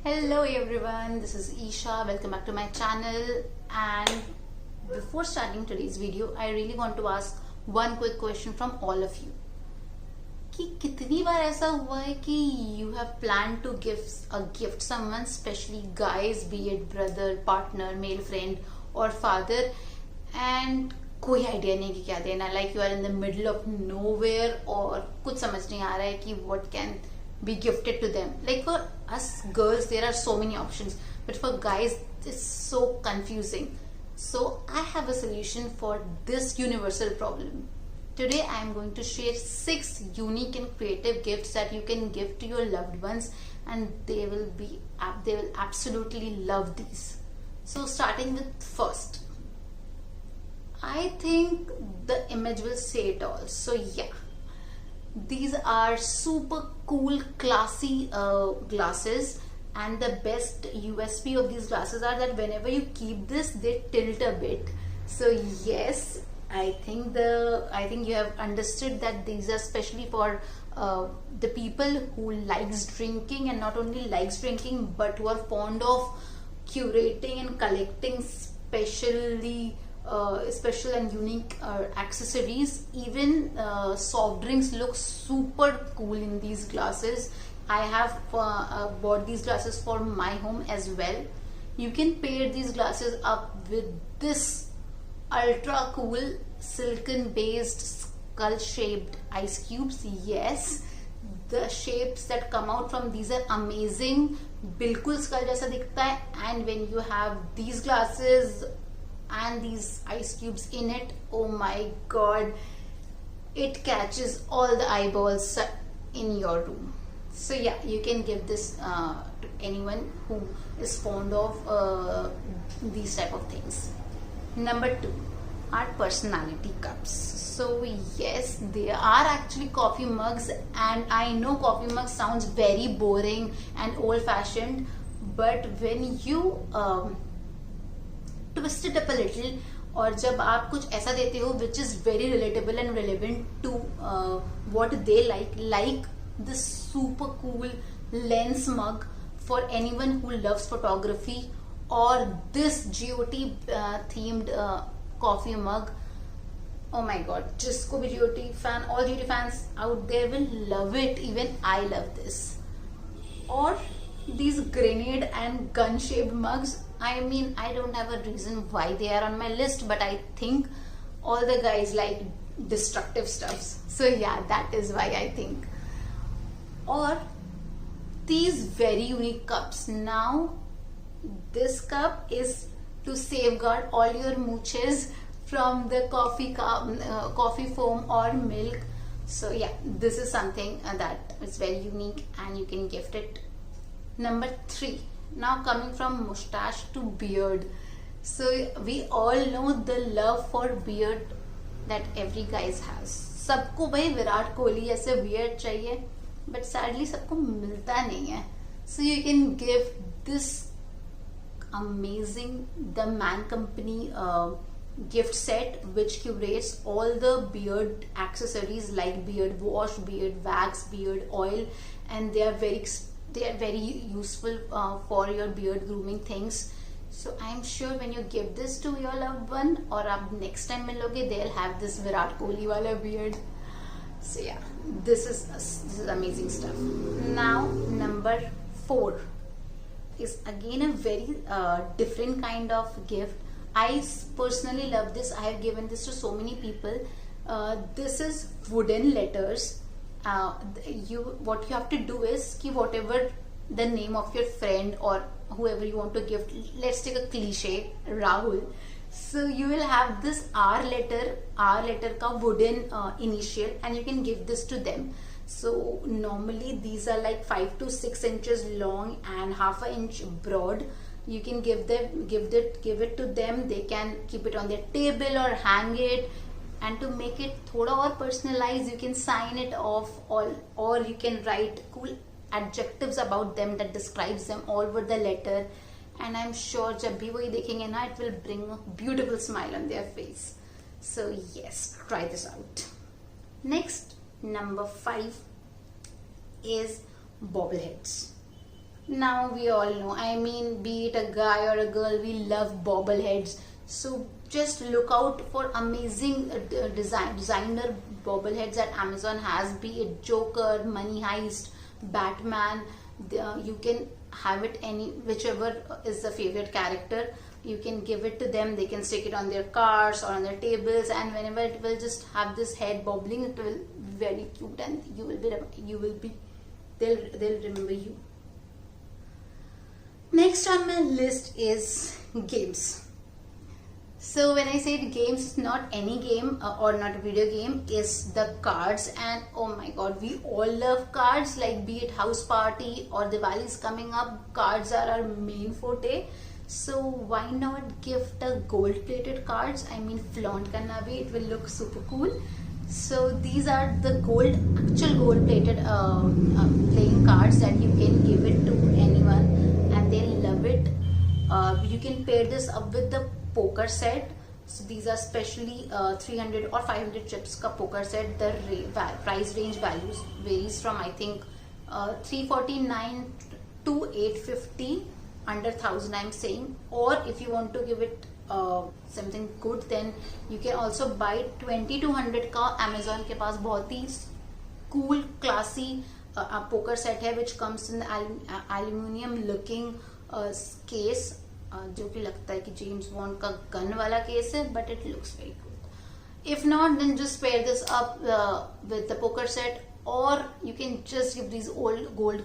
Hello everyone, this is Isha. Welcome back to my channel. And before starting today's video, I really want to ask one quick question from all of you. कि कितनी बार ऐसा हुआ है कि you have planned to give a gift someone, especially guys, be it brother, partner, male friend or father, and कोई idea नहीं कि क्या देना, like you are in the middle of nowhere और कुछ समझ नहीं आ रहा है कि what can be gifted to them. Like for us girls there are so many options, but for guys it's so confusing. So I have a solution for this universal problem. Today I am going to share 6 unique and creative gifts that you can give to your loved ones, and they will absolutely love these. So starting with first, I think the image will say it all. So yeah, these are super cool, classy glasses, and the best USP of these glasses are that whenever you keep this, they tilt a bit. So yes, I think you have understood that these are specially for the people who likes drinking, and not only likes drinking but who are fond of curating and collecting special and unique accessories. Even soft drinks look super cool in these glasses. I have bought these glasses for my home as well. You can pair these glasses up with this ultra cool silicon based skull shaped ice cubes. Yes, the shapes that come out from these are amazing. बिल्कुल skull जैसा दिखता है, and when you have these glasses and these ice cubes in it, oh my god, it catches all the eyeballs in your room. So yeah, you can give this to anyone who is fond of these type of things. Number 2 are personality cups. So yes, they are actually coffee mugs, and I know coffee mug sounds very boring and old fashioned, but when you twist it up a little, और जब आप कुछ ऐसा देते हो which is very relatable and relevant to what they like this super cool lens mug for anyone who loves photography, or this GOT themed coffee mug. Oh my god, जिसको भी GOT fan, all GOT fans out there will love it. Even I love this. Or these grenade and gun shaped mugs. I mean, I don't have a reason why they are on my list, but I think all the guys like destructive stuffs. So yeah, that is why I think. Or these very unique cups. Now this cup is to safeguard all your mooches from the coffee foam or milk. So yeah, this is something that is very unique and you can gift it. Number 3, now coming from mustache to beard. So we all know the love for beard that every guys has. सबको भाई विराट कोहली ऐसे beard चाहिए, but sadly सबको मिलता नहीं है. So you can give this amazing The Man Company gift set, which curates all the beard accessories like beard wash, beard wax, beard oil, and they are very useful for your beard grooming things. So I'm sure when you give this to your loved one, or आप next time मिलोगे, they'll have this Virat Kohli वाला beard. So yeah, this is amazing stuff. Now number 4 is again a very different kind of gift. I personally love this. I have given this to so many people. This is wooden letters. What you have to do is कि whatever the name of your friend or whoever you want to gift, let's take a cliche, Rahul. So you will have this R letter का wooden initial, and you can give this to them. So normally these are like 5 to 6 inches long and half an inch broad. You can give it to them. They can keep it on their table or hang it. And to make it thoda और personalized, you can sign it off, or you can write cool adjectives about them that describes them all over the letter. And I'm sure जब भी वो ये देखेंगे ना, it will bring a beautiful smile on their face. So yes, try this out. Next, number 5 is bobbleheads. Now we all know, I mean, be it a guy or a girl, we love bobbleheads. So just look out for amazing designer bobbleheads that Amazon has, be it Joker, Money Heist, Batman. You can have it any whichever is the favorite character. You can give it to them, they can stick it on their cars or on their tables, and whenever it will just have this head bobbling, it will be very cute, and they'll remember you. Next on my list is games. So when I said games, it's not any game or not a video game, is the cards. And oh my god, we all love cards, like be it house party or Diwali is coming up, cards are our main forte. So why not gift a gold plated cards? I mean, flaunt karna bhi, it will look super cool. So these are the actual gold plated playing cards that you can give it to anyone and they'll love it. You can pair this up with the poker set. So these are specially 300 or 500 chips ka poker set. The price range values varies from, I think, 349 to 850, under 1000 I'm saying. Or if you want to give it something good, then you can also buy 2200 का Amazon के पास बहुत ही cool classy poker set है, which comes in aluminium looking case, जो कि लगता है कि James bond का गन वाला केस है, but it looks very good. If not, then just pair this up with the poker set, or you can just give these old gold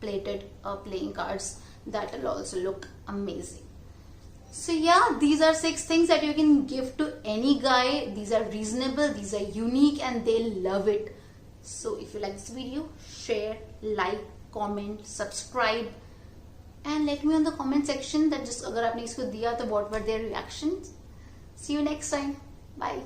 plated playing cards. That will also look amazing. So yeah, these are 6 things that you can give to any guy. These are reasonable, these are unique, and they'll love it. So if you like this video, share, like, comment, subscribe, and let me know in the comment section that just agar aapne isko diya to what were their reactions. See you next time. Bye.